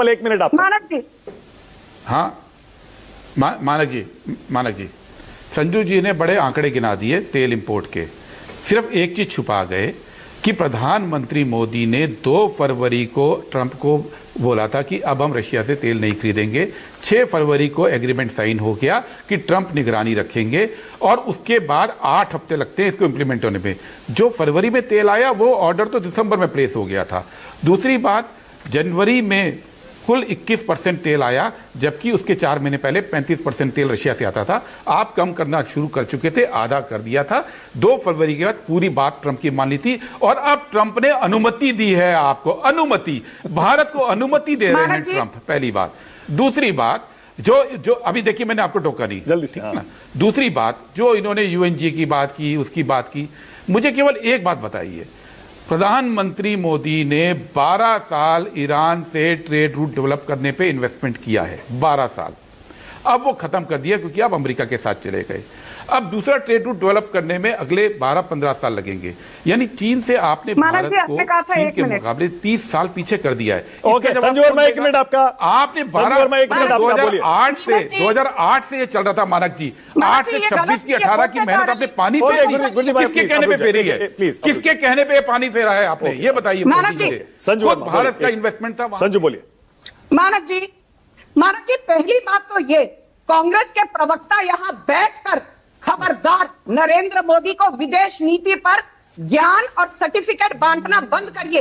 1 minute आपका। मानक जी। हाँ मानक जी, संजू जी ने बड़े आंकड़े गिना दिए तेल इंपोर्ट के। सिर्फ एक चीज छुपा गए कि प्रधानमंत्री मोदी ने 2 फरवरी को ट्रंप को बोला था कि अब हम रशिया से तेल नहीं खरीदेंगे। 6 फरवरी को एग्रीमेंट साइन हो गया कि ट्रंप निगरानी रखेंगे, और उसके बाद 8 हफ्ते लगते हैं इसको इंप्लीमेंट होने में। जो फरवरी में तेल आया वो ऑर्डर तो दिसंबर में प्लेस हो गया था। दूसरी बात, जनवरी में कुल 21% तेल आया, जबकि उसके 4 महीने पहले 35% तेल रशिया से आता था। आप कम करना शुरू कर चुके थे, आधा कर दिया था। 2 फरवरी के बाद पूरी बात ट्रंप की मान ली थी, और अब ट्रंप ने अनुमति दी है आपको, अनुमति, भारत को अनुमति दे रहे हैं ट्रंप, पहली बात। दूसरी बात, जो अभी देखिए मैंने आपको टोका नहीं, जल्दी से ना। दूसरी बात, जो इन्होंने यूएनजी की बात की, उसकी बात की, मुझे केवल एक बात बताइए, प्रधानमंत्री मोदी ने 12 साल ईरान से ट्रेड रूट डेवलप करने पे इन्वेस्टमेंट किया है, 12 साल। अब वो खत्म कर दिया क्योंकि अब अमेरिका के साथ चले गए। अब दूसरा ट्रेड रूट डेवलप करने में अगले 12-15 साल लगेंगे। यानी चीन से आपने भारत को चीन के मुकाबले 30 साल पीछे कर दिया है। ओके संजू वर्मा 1 मिनट आपका। आपने 2008 से ये चल रहा था मानक जी, 8 से 26 की 18 की मेहनत आपने पानी फेरी। किसके कहने पे फेरी है? किसके कहने पे पानी फेरा है आपने? ये बताइए। संजू भारत का इन्वेस्टमेंट था। संजू बोलिए। मानक जी, पहली बात तो ये, कांग्रेस के प्रवक्ता यहां बैठकर खबरदार नरेंद्र मोदी को विदेश नीति पर ज्ञान और सर्टिफिकेट बांटना बंद करिए।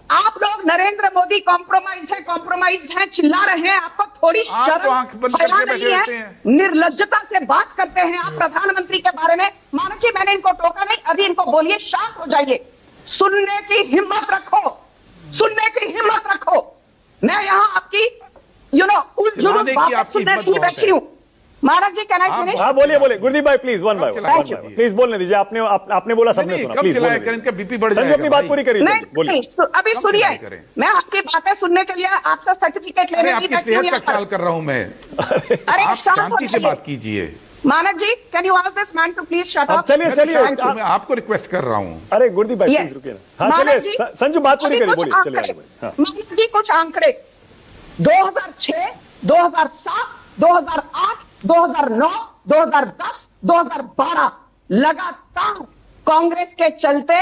आप लोग नरेंद्र मोदी कॉम्प्रोमाइज्ड है चिल्ला रहे हैं, आपको थोड़ी शर्म हया नहीं है? निर्लज्जता से बात करते हैं आप प्रधानमंत्री के बारे में। मानव जी, मैंने इनको टोका नहीं, अभी इनको बोलिए शांत हो जाइए। सुनने की हिम्मत रखो, सुनने की हिम्मत रखो। मैं यहां आपकी उलझुल बातें सुनने के लिए बैठी हूं। महाराज जी, कैन आई फिनिश? हाँ बोलिए गुरदीप भाई please, one by one please बोलने दीजिए। आपने बोला, सबने सुना, प्लीज बोलिए। संजू अपनी बात पूरी करिए, बोलिए। अभी सुनिए, मैं आपकी बातें सुनने के लिए आपसे सर्टिफिकेट लेने की बैठी हूं। ख्याल कर रहा हूं मैं। अरे शांति से बात कीजिए। Manak ji, can you ask this man to please shut up? चलिए मैं आपको रिक्वेस्ट कर रहा हूं। अरे गुरदीप भाई प्लीज रुकिए ना। हाँ चलिए संजू बात पूरी करिए, बोलिए। चलिए मानक जी, कुछ आंकड़े 2006, 2007, 2008, 2009, 2010, 2012 लगातार कांग्रेस के चलते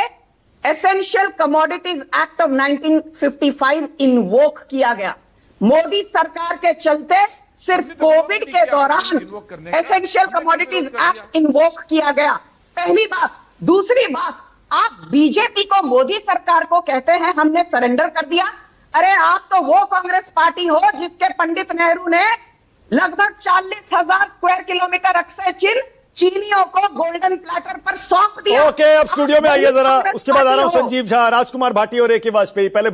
essential commodities act of 1955 invoke किया गया। मोदी सरकार के चलते सिर्फ कोविड के दौरान एसेंशियल कमोडिटीज एक्ट इन्वोक किया गया, पहली बात। दूसरी बात, आप बीजेपी को, मोदी सरकार को कहते हैं हमने सरेंडर कर दिया। अरे आप तो वो कांग्रेस पार्टी हो जिसके पंडित नेहरू ने लगभग 40,000 स्क्वायर किलोमीटर अक्षय चिन्ह चीनियों को गोल्डन प्लेटर पर सौंप दिया। ओके, अब स्टूडियो में आइए जरा, उसके बाद आ रहा हूं संजीव झा, राजकुमार भाटी और ए के वाजपेयी। पहले